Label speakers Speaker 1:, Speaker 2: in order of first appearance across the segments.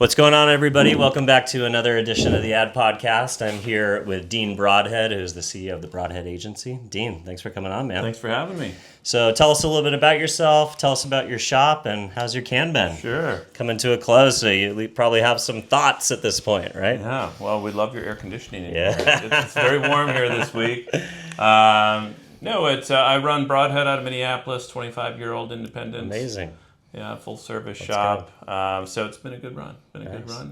Speaker 1: What's going on, everybody? Welcome back to another edition of the Ad Podcast. I'm here with Dean Broadhead, who's the CEO of the Broadhead Agency. Dean, thanks for coming on, man.
Speaker 2: Thanks for having me.
Speaker 1: So tell us a little bit about yourself, tell us about your shop, and how's your can been?
Speaker 2: Sure.
Speaker 1: Coming to a close, so you probably have some thoughts at this point, right?
Speaker 2: Yeah, well, we love your air conditioning in
Speaker 1: Yeah.
Speaker 2: here. It's very warm here this week. I run Broadhead out of Minneapolis, 25-year-old independent.
Speaker 1: Amazing.
Speaker 2: Yeah, full service shop. So it's been a good run.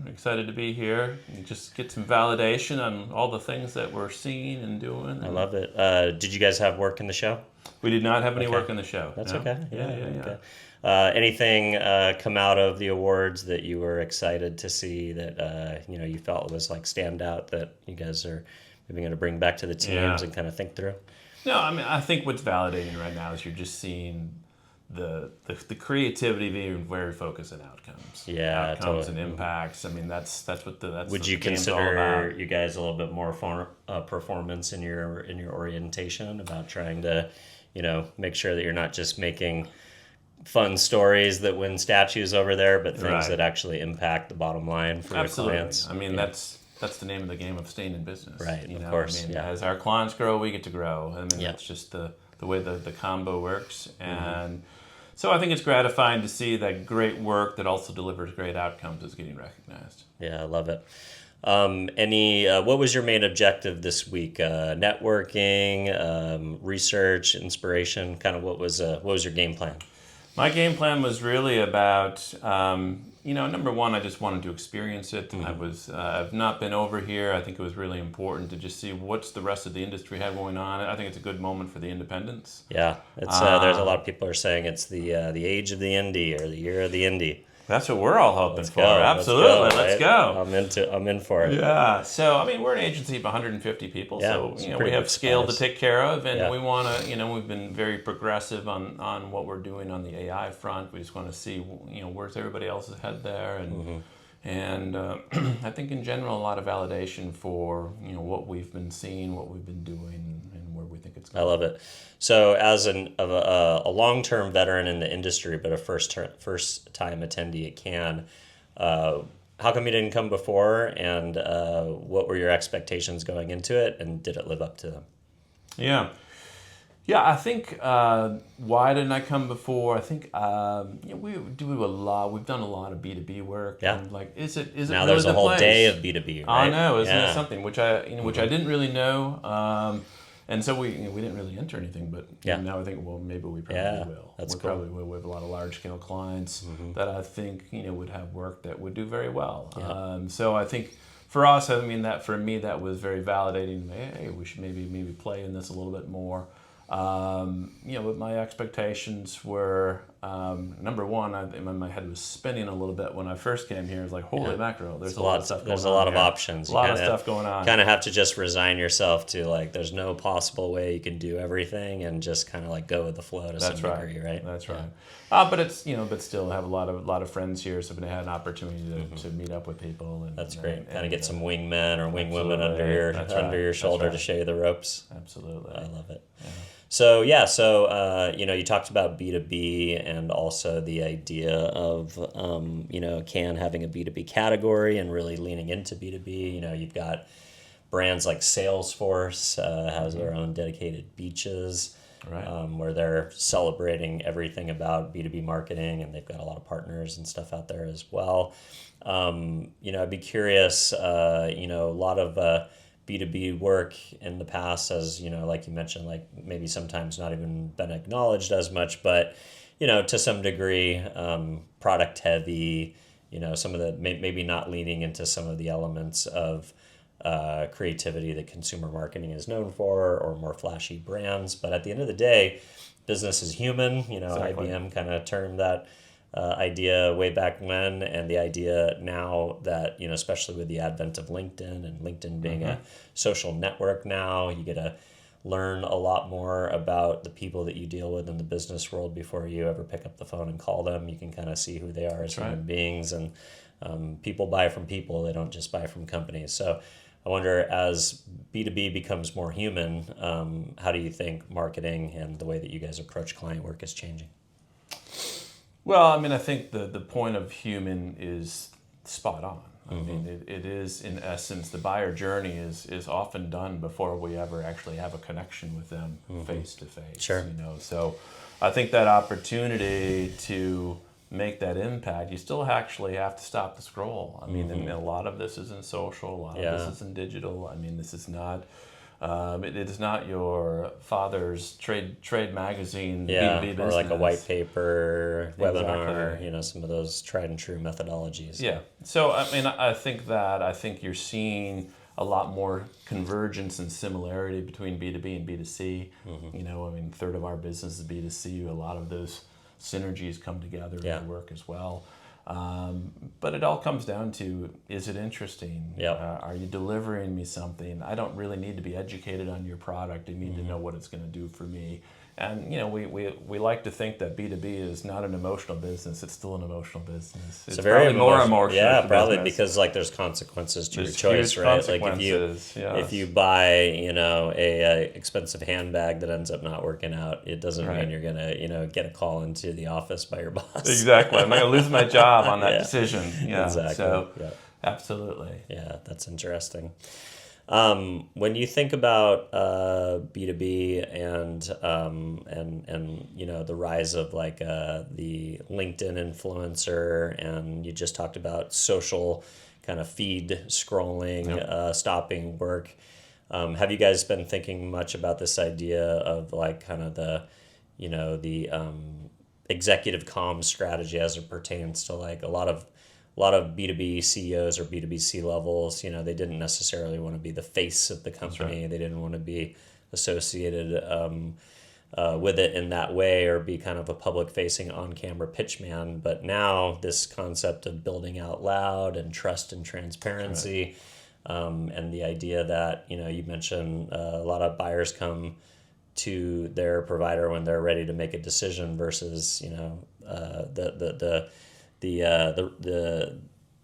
Speaker 2: Excited to be here and just get some validation on all the things that we're seeing and doing.
Speaker 1: I love it. Did you guys have work in the show?
Speaker 2: We did not have any work in the show.
Speaker 1: That's
Speaker 2: no?
Speaker 1: okay.
Speaker 2: Yeah.
Speaker 1: Anything come out of the awards that you were excited to see that you felt was like stand out that you guys are maybe going to bring back to the teams and kind of think through?
Speaker 2: No, I mean, I think what's validating right now is you're just seeing the creativity being very focused on outcomes.
Speaker 1: Yeah,
Speaker 2: outcomes
Speaker 1: totally.
Speaker 2: and impacts. I mean, that's what
Speaker 1: Would you consider you guys a little bit more performance in your orientation about trying to, make sure that you're not just making fun stories that win statues over there, but things that actually impact the bottom line for your clients?
Speaker 2: I mean, that's the name of the game of staying in business.
Speaker 1: Right, of course.
Speaker 2: I mean, as our clients grow, we get to grow. I mean, that's just the way the combo works. And so I think it's gratifying to see that great work that also delivers great outcomes is getting recognized.
Speaker 1: Yeah, I love it. What was your main objective this week? Networking, research, inspiration, kind of what was your game plan?
Speaker 2: My game plan was really about, number one, I just wanted to experience it. I've not been over here. I think it was really important to just see what's the rest of the industry had going on. I think it's a good moment for the independents.
Speaker 1: Yeah, it's there's a lot of people are saying it's the age of the indie or the year of the indie.
Speaker 2: That's what we're all hoping for.
Speaker 1: Go.
Speaker 2: Absolutely, let's go.
Speaker 1: I'm in for it.
Speaker 2: Yeah. So I mean, we're an agency of 150 people, so we have scale to take care of, and we want to. We've been very progressive on what we're doing on the AI front. We just want to see, where's everybody else's head there, and I think in general a lot of validation for what we've been seeing, what we've been doing, and where we think it's going.
Speaker 1: I love it. So as a long-term veteran in the industry, but a first-time attendee at Cannes, how come you didn't come before, and what were your expectations going into it, and did it live up to them?
Speaker 2: Yeah, I think why didn't I come before? I think we do a lot. We've done a lot of B2B work.
Speaker 1: Yeah.
Speaker 2: And is it now
Speaker 1: really there's a whole day of B2B, right?
Speaker 2: I know, isn't it something which I didn't really know. And so we didn't really enter anything, but now I think, well, maybe we probably will.
Speaker 1: That's
Speaker 2: we
Speaker 1: cool.
Speaker 2: probably will. We have a lot of large-scale clients that I think would have work that would do very well.
Speaker 1: Yeah.
Speaker 2: So I think for us, I mean, that for me that was very validating. Hey, we should maybe play in this a little bit more. But my expectations were number one. My head was spinning a little bit when I first came here. It was like, holy mackerel! There's a lot of stuff going on.
Speaker 1: There's a lot of options.
Speaker 2: A lot of stuff going on.
Speaker 1: Kind of have to just resign yourself to there's no possible way you can do everything, and just kind of go with the flow to some degree, right?
Speaker 2: That's right. But it's but still have a lot of friends here, so I've had an opportunity to meet up with people. And
Speaker 1: that's great. Kind of get some wingmen or wingwomen under your shoulder to show you the ropes.
Speaker 2: Absolutely.
Speaker 1: I love it. Yeah. So you talked about B2B and also the idea of Cannes having a B2B category and really leaning into B2B. You've got brands like Salesforce has their own dedicated beaches, where they're celebrating everything about B2B marketing, and they've got a lot of partners and stuff out there as well. I'd be curious. A lot of B2B work in the past has, like you mentioned, maybe sometimes not even been acknowledged as much, but, to some degree, product heavy, some of the, maybe not leaning into some of the elements of creativity that consumer marketing is known for, or more flashy brands. But at the end of the day, business is human.
Speaker 2: Exactly.
Speaker 1: IBM kind of termed that idea way back when, and the idea now that, especially with the advent of LinkedIn and LinkedIn being a social network now, you get to learn a lot more about the people that you deal with in the business world before you ever pick up the phone and call them. You can kind of see who they are as human beings, and people buy from people. They don't just buy from companies. So I wonder, as B2B becomes more human, how do you think marketing and the way that you guys approach client work is changing?
Speaker 2: Well, I mean, I think the point of human is spot on. I mean, it is, in essence, the buyer journey is often done before we ever actually have a connection with them face to face.
Speaker 1: Sure.
Speaker 2: So I think that opportunity to make that impact, you still actually have to stop the scroll. I mean, and a lot of this is in social, a lot of this is in digital. I mean, this is not. It is not your father's trade magazine B2B business.
Speaker 1: Or like a white paper, webinar, some of those tried and true methodologies.
Speaker 2: Yeah. So, I mean, I think you're seeing a lot more convergence and similarity between B2B and B2C. I mean, a third of our business is B2C. A lot of those synergies come together and work as well. But it all comes down to, is it interesting? Are you delivering me something? I don't really need to be educated on your product. I need to know what it's going to do for me. And, we like to think that B2B is not an emotional business. It's still an emotional business. It's
Speaker 1: very
Speaker 2: more emotional.
Speaker 1: Yeah, probably business. Because there's consequences to your choice, right? Like if you buy, a expensive handbag that ends up not working out, it doesn't mean you're gonna, get a call into the office by your boss.
Speaker 2: Exactly. I'm not gonna lose my job on that decision. Yeah.
Speaker 1: Exactly.
Speaker 2: So, absolutely.
Speaker 1: Yeah, that's interesting. When you think about B2B and the rise of like the LinkedIn influencer, and you just talked about social kind of feed scrolling, stopping work. Have you guys been thinking much about this idea of like kind of the executive comms strategy as it pertains to like a lot of B2B CEOs or B2B C-levels, they didn't necessarily want to be the face of the company. They didn't want to be associated with it in that way or be kind of a public-facing on-camera pitchman. But now this concept of building out loud and trust and transparency, and the idea that, you mentioned a lot of buyers come to their provider when they're ready to make a decision versus,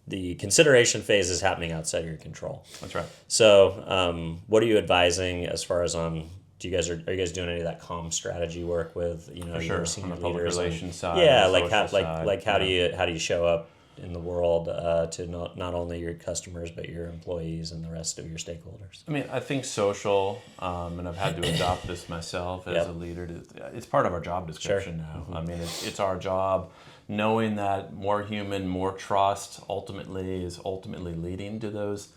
Speaker 1: the consideration phase is happening outside of your control.
Speaker 2: That's right.
Speaker 1: So, what are you advising as far as on? Are you guys doing any of that comm strategy work with your senior
Speaker 2: on the public
Speaker 1: leaders?
Speaker 2: relations side.
Speaker 1: Yeah, how do you show up in the world to not only your customers but your employees and the rest of your stakeholders?
Speaker 2: I mean, I think social, and I've had to adopt this myself as a leader. It's part of our job description now. I mean, it's our job. Knowing that more human, more trust is ultimately leading to those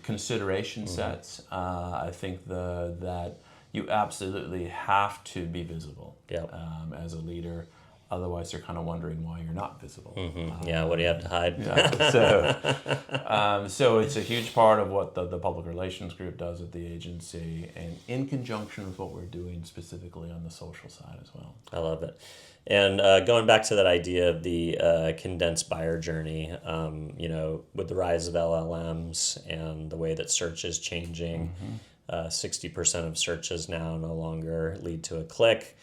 Speaker 2: consideration sets. I think that you absolutely have to be visible as a leader. Otherwise, they're kind of wondering why you're not visible.
Speaker 1: What do you have to hide?
Speaker 2: So it's a huge part of what the public relations group does at the agency, and in conjunction with what we're doing specifically on the social side as well.
Speaker 1: I love it. And going back to that idea of the condensed buyer journey, with the rise of LLMs and the way that search is changing, 60% of searches now no longer lead to a click.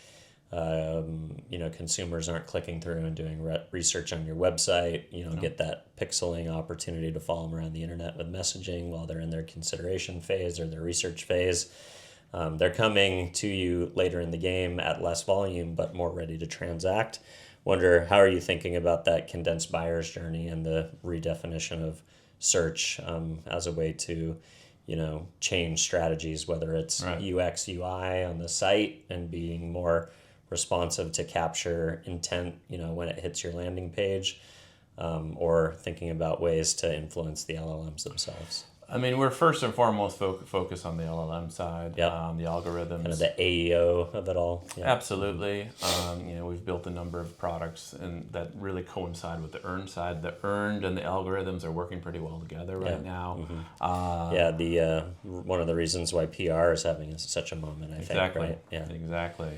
Speaker 1: Consumers aren't clicking through and doing research on your website. You don't get that pixeling opportunity to follow them around the internet with messaging while they're in their consideration phase or their research phase. They're coming to you later in the game at less volume, but more ready to transact. Wonder, how are you thinking about that condensed buyer's journey and the redefinition of search as a way to, change strategies, whether it's UX, UI on the site and being more responsive to capture intent, when it hits your landing page, or thinking about ways to influence the LLMs themselves?
Speaker 2: I mean, we're first and foremost focused on the LLM side, the algorithms.
Speaker 1: Kind of the AEO of it all.
Speaker 2: Yep. Absolutely. We've built a number of products and that really coincide with the earned side. The earned and the algorithms are working pretty well together right now.
Speaker 1: One of the reasons why PR is having such a moment, I think, right? Yeah.
Speaker 2: Exactly.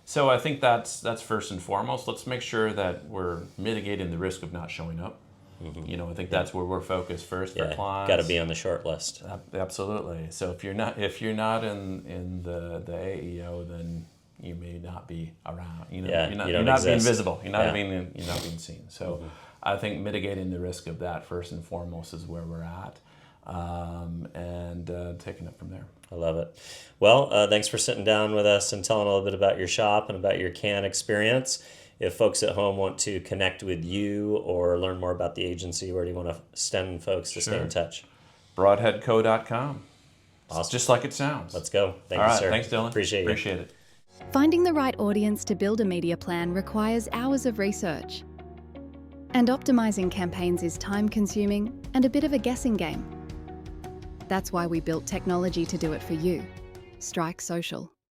Speaker 2: So I think that's first and foremost. Let's make sure that we're mitigating the risk of not showing up. I think that's where we're focused first for clients.
Speaker 1: Got to be on the short list.
Speaker 2: Absolutely. So if you're not in the AEO, then you may not be around. You're not being visible. You're not being seen. So I think mitigating the risk of that first and foremost is where we're at, and taking it from there.
Speaker 1: I love it. Well, thanks for sitting down with us and telling a little bit about your shop and about your CAN experience. if folks at home want to connect with you or learn more about the agency, where do you want to send folks to stay in touch?
Speaker 2: Broadheadco.com.
Speaker 1: Awesome.
Speaker 2: Just like it sounds.
Speaker 1: Let's go. Thank
Speaker 2: you,
Speaker 1: sir.
Speaker 2: All right, thanks, Dylan.
Speaker 1: Appreciate
Speaker 2: it.
Speaker 3: Finding the right audience to build a media plan requires hours of research. And optimizing campaigns is time-consuming and a bit of a guessing game. That's why we built technology to do it for you. Strike Social.